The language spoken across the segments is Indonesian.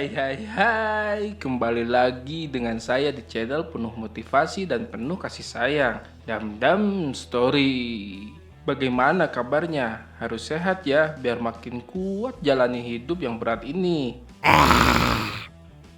Hai, kembali lagi dengan saya di channel penuh motivasi dan penuh kasih sayang, Damdam Story. Bagaimana kabarnya? Harus sehat ya, biar makin kuat jalani hidup yang berat ini.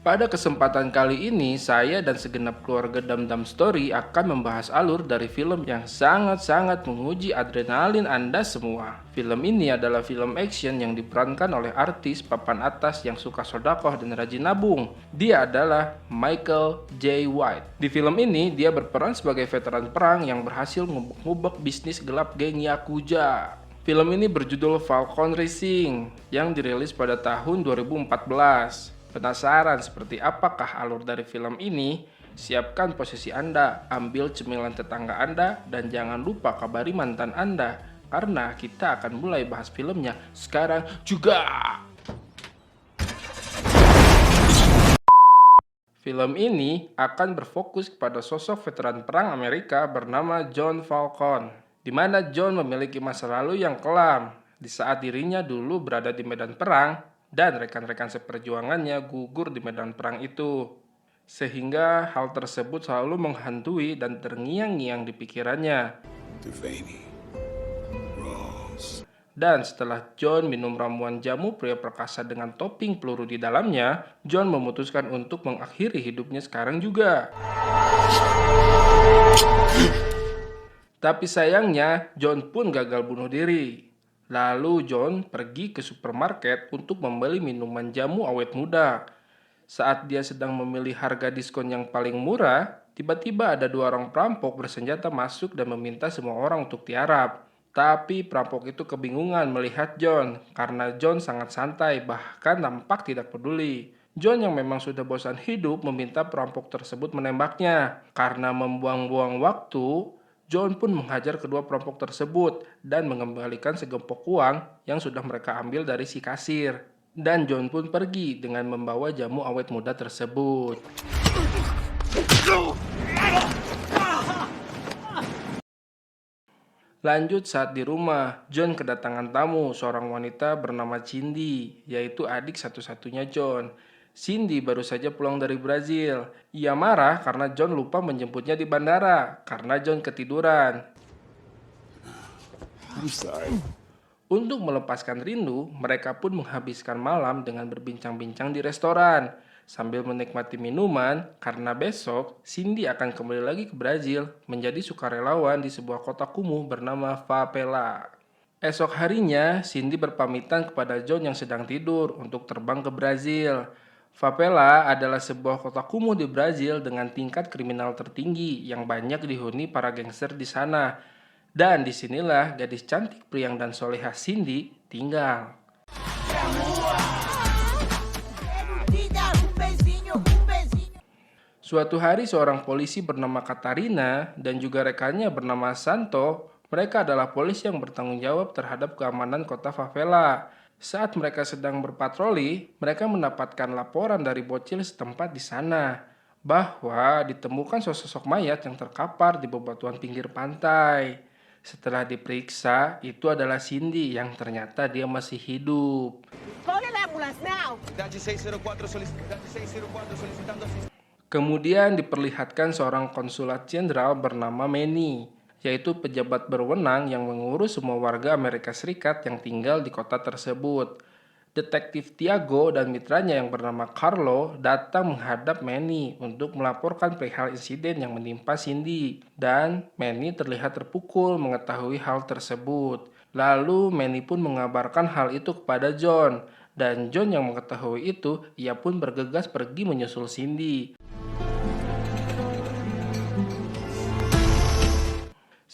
Pada kesempatan kali ini, saya dan segenap keluarga Damdam Story akan membahas alur dari film yang sangat-sangat menguji adrenalin Anda semua. Film ini adalah film action yang diperankan oleh artis papan atas yang suka sodakoh dan rajin nabung. Dia adalah Michael J. White. Di film ini, dia berperan sebagai veteran perang yang berhasil mengubek bisnis gelap geng Yakuza. Film ini berjudul Falcon Racing yang dirilis pada tahun 2014. Penasaran seperti apakah alur dari film ini? Siapkan posisi Anda, ambil cemilan tetangga Anda, dan jangan lupa kabari mantan Anda. Karena kita akan mulai bahas filmnya sekarang juga. Film ini akan berfokus kepada sosok veteran perang Amerika bernama John Falcon, di mana John memiliki masa lalu yang kelam di saat dirinya dulu berada di medan perang dan rekan-rekan seperjuangannya gugur di medan perang itu. Sehingga hal tersebut selalu menghantui dan terngiang-ngiang di pikirannya. Dan setelah John minum ramuan jamu pria perkasa dengan topping peluru di dalamnya, John memutuskan untuk mengakhiri hidupnya sekarang juga. Tapi sayangnya, John pun gagal bunuh diri. Lalu John pergi ke supermarket untuk membeli minuman jamu awet muda. Saat dia sedang memilih harga diskon yang paling murah, tiba-tiba ada dua orang perampok bersenjata masuk dan meminta semua orang untuk tiarap. Tapi perampok itu kebingungan melihat John, karena John sangat santai, bahkan nampak tidak peduli. John yang memang sudah bosan hidup meminta perampok tersebut menembaknya. Karena membuang-buang waktu, John pun menghajar kedua perampok tersebut dan mengembalikan segempok uang yang sudah mereka ambil dari si kasir. Dan John pun pergi dengan membawa jamu awet muda tersebut. Lanjut saat di rumah, John kedatangan tamu, seorang wanita bernama Cindy, yaitu adik satu-satunya John. Cindy baru saja pulang dari Brazil. Ia marah karena John lupa menjemputnya di bandara, karena John ketiduran. Untuk melepaskan rindu, mereka pun menghabiskan malam dengan berbincang-bincang di restoran, sambil menikmati minuman, karena besok Cindy akan kembali lagi ke Brazil menjadi sukarelawan di sebuah kota kumuh bernama Favela. Esok harinya, Cindy berpamitan kepada John yang sedang tidur untuk terbang ke Brazil. Favela adalah sebuah kota kumuh di Brazil dengan tingkat kriminal tertinggi yang banyak dihuni para gangster di sana. Dan disinilah gadis cantik priang dan soleha Cindy tinggal. Suatu hari seorang polisi bernama Katarina dan juga rekannya bernama Santo, mereka adalah polisi yang bertanggung jawab terhadap keamanan kota Favela. Saat mereka sedang berpatroli, mereka mendapatkan laporan dari bocil setempat di sana bahwa ditemukan sosok mayat yang terkapar di bebatuan pinggir pantai. Setelah diperiksa, itu adalah Cindy yang ternyata dia masih hidup. Kemudian diperlihatkan seorang konsulat jenderal bernama Manny, yaitu pejabat berwenang yang mengurus semua warga Amerika Serikat yang tinggal di kota tersebut. Detektif Tiago dan mitranya yang bernama Carlo datang menghadap Manny untuk melaporkan perihal insiden yang menimpa Cindy. Dan Manny terlihat terpukul mengetahui hal tersebut. Lalu Manny pun mengabarkan hal itu kepada John. Dan John yang mengetahui itu, ia pun bergegas pergi menyusul Cindy.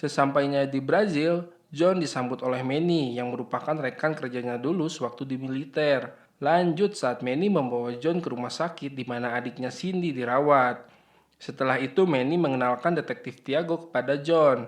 Sesampainya di Brazil, John disambut oleh Manny yang merupakan rekan kerjanya dulu sewaktu di militer. Lanjut saat Manny membawa John ke rumah sakit di mana adiknya Cindy dirawat. Setelah itu Manny mengenalkan detektif Tiago kepada John.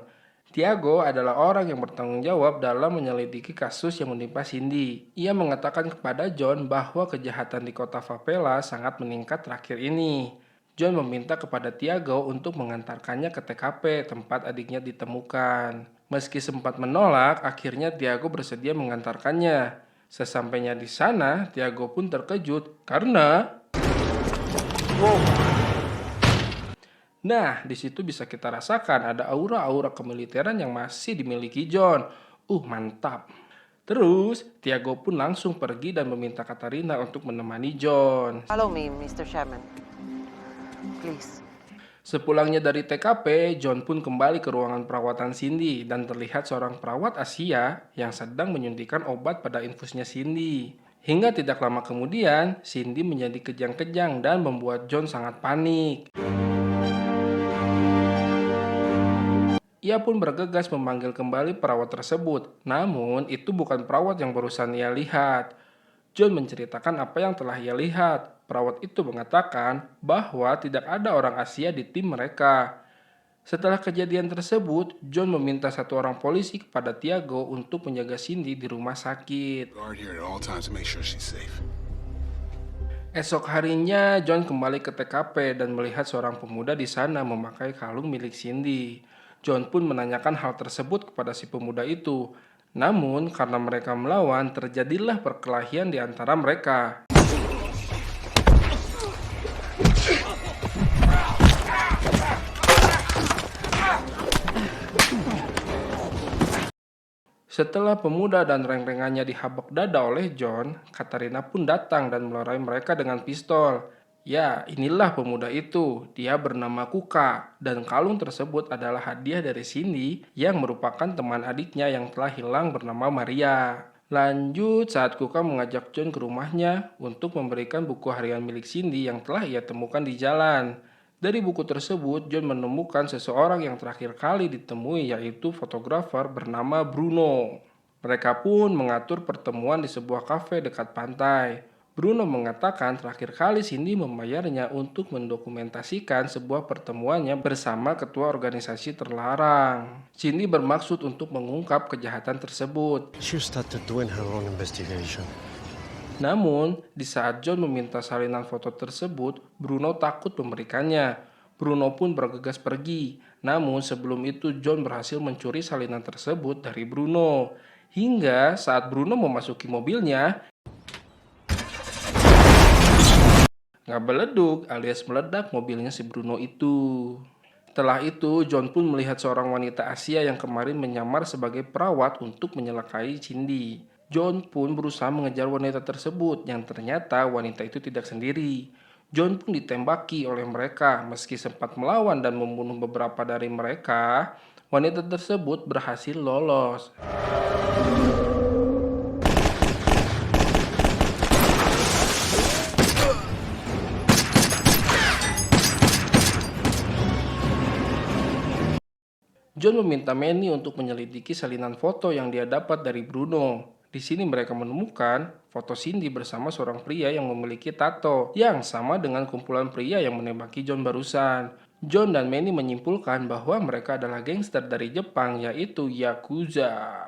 Tiago adalah orang yang bertanggung jawab dalam menyelidiki kasus yang menimpa Cindy. Ia mengatakan kepada John bahwa kejahatan di kota Favela sangat meningkat terakhir ini. John meminta kepada Tiago untuk mengantarkannya ke TKP tempat adiknya ditemukan. Meski sempat menolak, akhirnya Tiago bersedia mengantarkannya. Sesampainya di sana, Tiago pun terkejut karena nah, di situ bisa kita rasakan ada aura-aura kemiliteran yang masih dimiliki John. Mantap. Terus, Tiago pun langsung pergi dan meminta Katarina untuk menemani John. Follow me, Mr. Sherman. Please. Sepulangnya dari TKP, John pun kembali ke ruangan perawatan Cindy dan terlihat seorang perawat Asia yang sedang menyuntikkan obat pada infusnya Cindy. Hingga tidak lama kemudian, Cindy menjadi kejang-kejang dan membuat John sangat panik. Ia pun bergegas memanggil kembali perawat tersebut, namun itu bukan perawat yang barusan ia lihat. John menceritakan apa yang telah ia lihat. Perawat itu mengatakan bahwa tidak ada orang Asia di tim mereka. Setelah kejadian tersebut, John meminta satu orang polisi kepada Tiago untuk menjaga Cindy di rumah sakit. Esok harinya, John kembali ke TKP dan melihat seorang pemuda di sana memakai kalung milik Cindy. John pun menanyakan hal tersebut kepada si pemuda itu. Namun, karena mereka melawan, terjadilah perkelahian di antara mereka. Setelah pemuda dan reng-rengannya dihabak dada oleh John, Katarina pun datang dan melerai mereka dengan pistol. Ya, inilah pemuda itu. Dia bernama Kuka, dan kalung tersebut adalah hadiah dari Cindy yang merupakan teman adiknya yang telah hilang bernama Maria. Lanjut, saat Kuka mengajak John ke rumahnya untuk memberikan buku harian milik Cindy yang telah ia temukan di jalan. Dari buku tersebut, John menemukan seseorang yang terakhir kali ditemui, yaitu fotografer bernama Bruno. Mereka pun mengatur pertemuan di sebuah kafe dekat pantai. Bruno mengatakan terakhir kali Cindy membayarnya untuk mendokumentasikan sebuah pertemuannya bersama ketua organisasi terlarang. Cindy bermaksud untuk mengungkap kejahatan tersebut. She started doing her own investigation. Namun, di saat John meminta salinan foto tersebut, Bruno takut memberikannya. Bruno pun bergegas pergi. Namun sebelum itu John berhasil mencuri salinan tersebut dari Bruno. Hingga saat Bruno memasuki mobilnya, ngebeleduk alias meledak mobilnya si Bruno itu. Setelah itu, John pun melihat seorang wanita Asia yang kemarin menyamar sebagai perawat untuk menyelakai Cindy. John pun berusaha mengejar wanita tersebut yang ternyata wanita itu tidak sendiri. John pun ditembaki oleh mereka. Meski sempat melawan dan membunuh beberapa dari mereka, wanita tersebut berhasil lolos. John meminta Manny untuk menyelidiki salinan foto yang dia dapat dari Bruno. Di sini mereka menemukan foto Cindy bersama seorang pria yang memiliki tato yang sama dengan kumpulan pria yang menembaki John barusan. John dan Manny menyimpulkan bahwa mereka adalah gangster dari Jepang, yaitu Yakuza.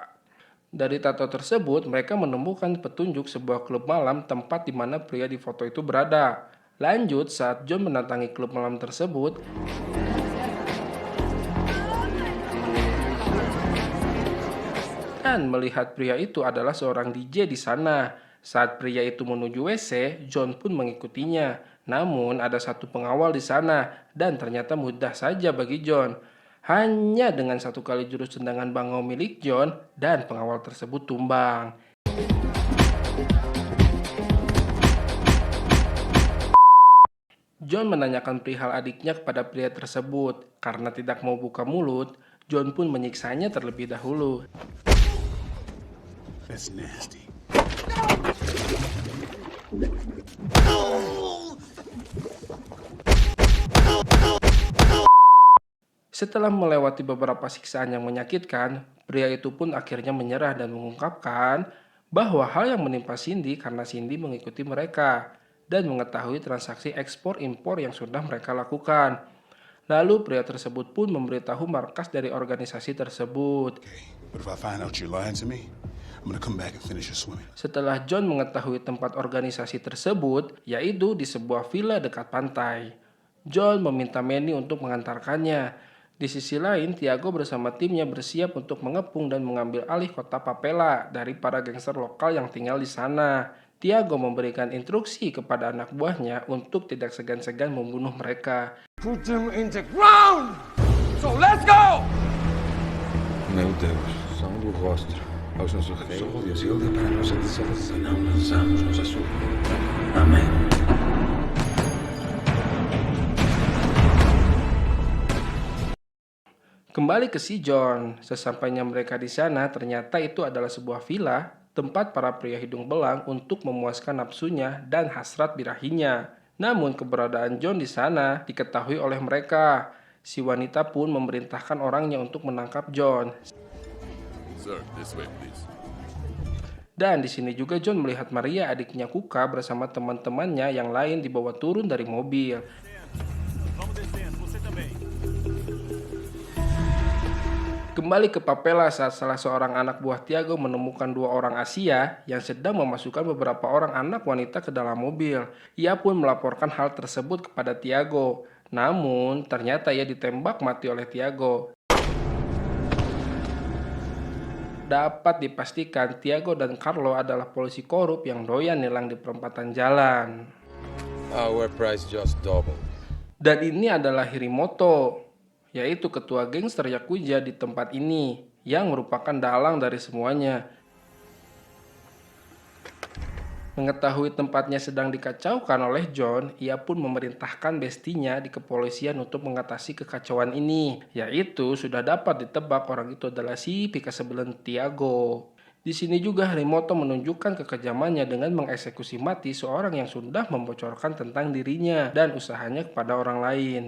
Dari tato tersebut, mereka menemukan petunjuk sebuah klub malam tempat di mana pria di foto itu berada. Lanjut, saat John mendatangi klub malam tersebut, dan melihat pria itu adalah seorang DJ di sana. Saat pria itu menuju WC, John pun mengikutinya. Namun ada satu pengawal di sana dan ternyata mudah saja bagi John. Hanya dengan satu kali jurus tendangan bangau milik John dan pengawal tersebut tumbang. John menanyakan perihal adiknya kepada pria tersebut. Karena tidak mau buka mulut, John pun menyiksanya terlebih dahulu. That's nasty. Setelah melewati beberapa siksaan yang menyakitkan, pria itu pun akhirnya menyerah dan mengungkapkan bahwa hal yang menimpa Cindy karena Cindy mengikuti mereka dan mengetahui transaksi ekspor-impor yang sudah mereka lakukan. Lalu pria tersebut pun memberitahu markas dari organisasi tersebut. Setelah John mengetahui tempat organisasi tersebut, yaitu di sebuah villa dekat pantai, John meminta Manny untuk mengantarkannya. Di sisi lain, Tiago bersama timnya bersiap untuk mengepung dan mengambil alih kota Papela dari para gangster lokal yang tinggal di sana. Tiago memberikan instruksi kepada anak buahnya untuk tidak segan-segan membunuh mereka. Put them in the ground! So let's go! Meu Deus, sangue do rosto. Aos nossos reis, Deus ele para nossa salvação. Não lançamos nos açúcar. Amém. Kembali ke si John, sesampainya mereka di sana, ternyata itu adalah sebuah villa tempat para pria hidung belang untuk memuaskan nafsunya dan hasrat birahinya. Namun keberadaan John di sana diketahui oleh mereka. Si wanita pun memerintahkan orangnya untuk menangkap John. Sir, this way, please. Dan di sini juga John melihat Maria, adiknya Kuka, bersama teman-temannya yang lain dibawa turun dari mobil. Kembali ke Papela saat salah seorang anak buah Tiago menemukan dua orang Asia yang sedang memasukkan beberapa orang anak wanita ke dalam mobil. Ia pun melaporkan hal tersebut kepada Tiago. Namun, ternyata ia ditembak mati oleh Tiago. Dapat dipastikan Tiago dan Carlo adalah polisi korup yang doyan nilang di perempatan jalan. Our price just doubled. Dan ini adalah Hirimoto, yaitu ketua gangster Yakuza di tempat ini, yang merupakan dalang dari semuanya. Mengetahui tempatnya sedang dikacaukan oleh John, ia pun memerintahkan bestinya di kepolisian untuk mengatasi kekacauan ini, yaitu sudah dapat ditebak orang itu adalah si Pikasebelen Tiago. Di sini juga Hirimoto menunjukkan kekejamannya dengan mengeksekusi mati seorang yang sudah membocorkan tentang dirinya dan usahanya kepada orang lain.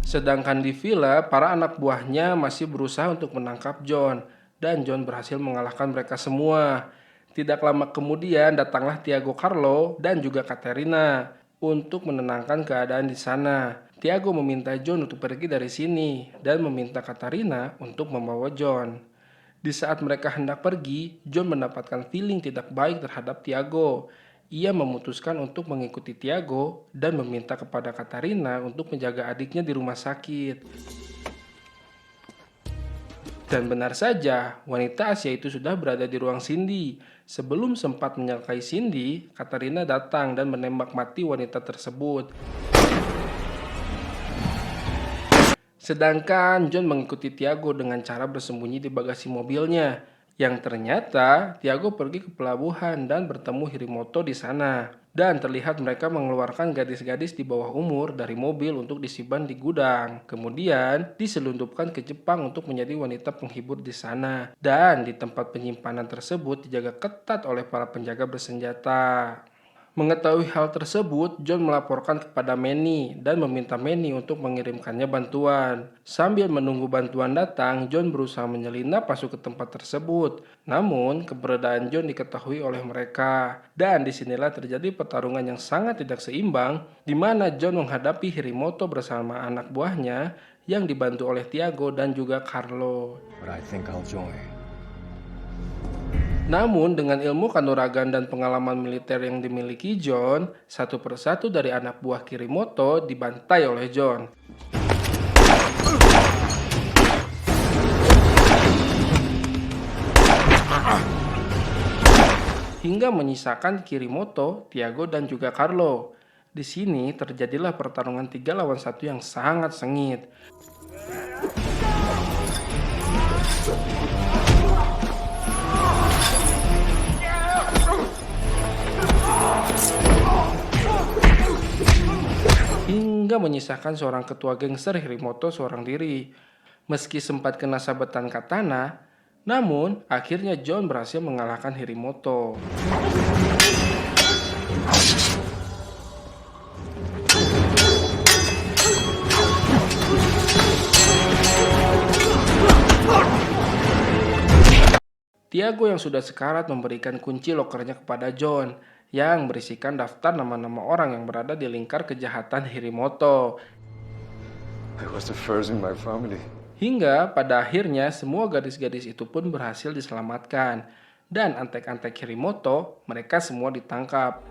Sedangkan di villa, para anak buahnya masih berusaha untuk menangkap John, dan John berhasil mengalahkan mereka semua. Tidak lama kemudian datanglah Tiago, Carlo, dan juga Katerina untuk menenangkan keadaan di sana. Tiago meminta John untuk pergi dari sini dan meminta Katerina untuk membawa John. Di saat mereka hendak pergi, John mendapatkan feeling tidak baik terhadap Tiago. Ia memutuskan untuk mengikuti Tiago dan meminta kepada Katerina untuk menjaga adiknya di rumah sakit. Dan benar saja, wanita Asia itu sudah berada di ruang Cindy. Sebelum sempat menyalakai Cindy, Katerina datang dan menembak mati wanita tersebut. Sedangkan John mengikuti Tiago dengan cara bersembunyi di bagasi mobilnya. Yang ternyata Tiago pergi ke pelabuhan dan bertemu Hirimoto di sana. Dan terlihat mereka mengeluarkan gadis-gadis di bawah umur dari mobil untuk disimpan di gudang. Kemudian diselundupkan ke Jepang untuk menjadi wanita penghibur di sana. Dan di tempat penyimpanan tersebut dijaga ketat oleh para penjaga bersenjata. Mengetahui hal tersebut, John melaporkan kepada Manny dan meminta Manny untuk mengirimkannya bantuan. Sambil menunggu bantuan datang, John berusaha menyelinap masuk ke tempat tersebut. Namun, keberadaan John diketahui oleh mereka. Dan disinilah terjadi pertarungan yang sangat tidak seimbang, di mana John menghadapi Hirimoto bersama anak buahnya yang dibantu oleh Tiago dan juga Carlo. But I think I'll join. Namun dengan ilmu kanuragan dan pengalaman militer yang dimiliki John, satu persatu dari anak buah Hirimoto dibantai oleh John. Hingga menyisakan Hirimoto, Tiago dan juga Carlo. Di sini terjadilah pertarungan 3 lawan 1 yang sangat sengit. Hingga menyisakan seorang ketua gangster Hirimoto seorang diri. Meski sempat kena sabetan katana, namun akhirnya John berhasil mengalahkan Hirimoto. Tiago yang sudah sekarat memberikan kunci lokernya kepada John yang berisikan daftar nama-nama orang yang berada di lingkar kejahatan Hirimoto. I was the first in my family. Hingga pada akhirnya semua gadis-gadis itu pun berhasil diselamatkan. Dan antek-antek Hirimoto, mereka semua ditangkap.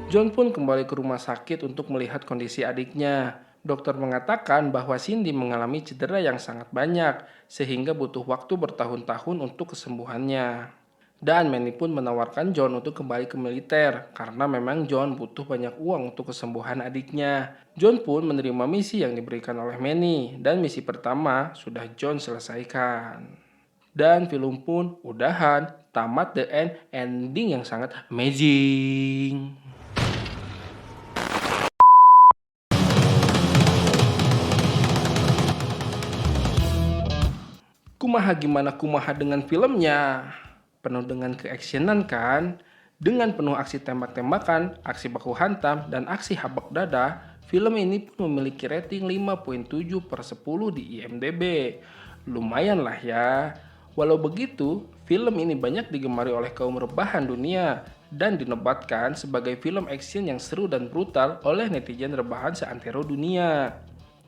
John pun kembali ke rumah sakit untuk melihat kondisi adiknya. Dokter mengatakan bahwa Cindy mengalami cedera yang sangat banyak, sehingga butuh waktu bertahun-tahun untuk kesembuhannya. Dan Manny pun menawarkan John untuk kembali ke militer, karena memang John butuh banyak uang untuk kesembuhan adiknya. John pun menerima misi yang diberikan oleh Manny, dan misi pertama sudah John selesaikan. Dan film pun udahan, tamat, the end, ending yang sangat amazing. Kumaha gimana kumaha dengan filmnya? Penuh dengan keaksionan kan? Dengan penuh aksi tembak-tembakan, aksi baku hantam, dan aksi habak dada, film ini pun memiliki rating 5.7/10 di IMDb. Lumayan lah ya. Walau begitu, film ini banyak digemari oleh kaum rebahan dunia dan dinobatkan sebagai film action yang seru dan brutal oleh netizen rebahan seantero dunia.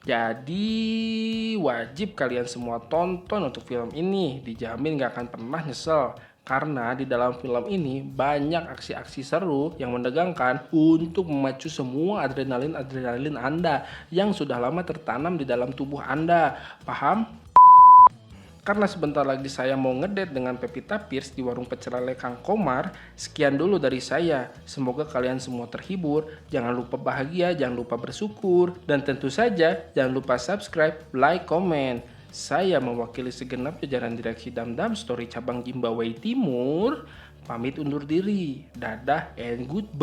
Jadi wajib kalian semua tonton untuk film ini, dijamin gak akan pernah nyesel. Karena di dalam film ini banyak aksi-aksi seru yang menegangkan untuk memacu semua adrenalin Anda yang sudah lama tertanam di dalam tubuh Anda. Paham? Karena sebentar lagi saya mau ngedate dengan Pevita Pierce di warung pecel lele Kang Komar. Sekian dulu dari saya. Semoga kalian semua terhibur. Jangan lupa bahagia, jangan lupa bersyukur. Dan tentu saja jangan lupa subscribe, like, komen. Saya mewakili segenap jajaran direksi Damdam Story cabang Jimbawai Timur. Pamit undur diri. Dadah and goodbye.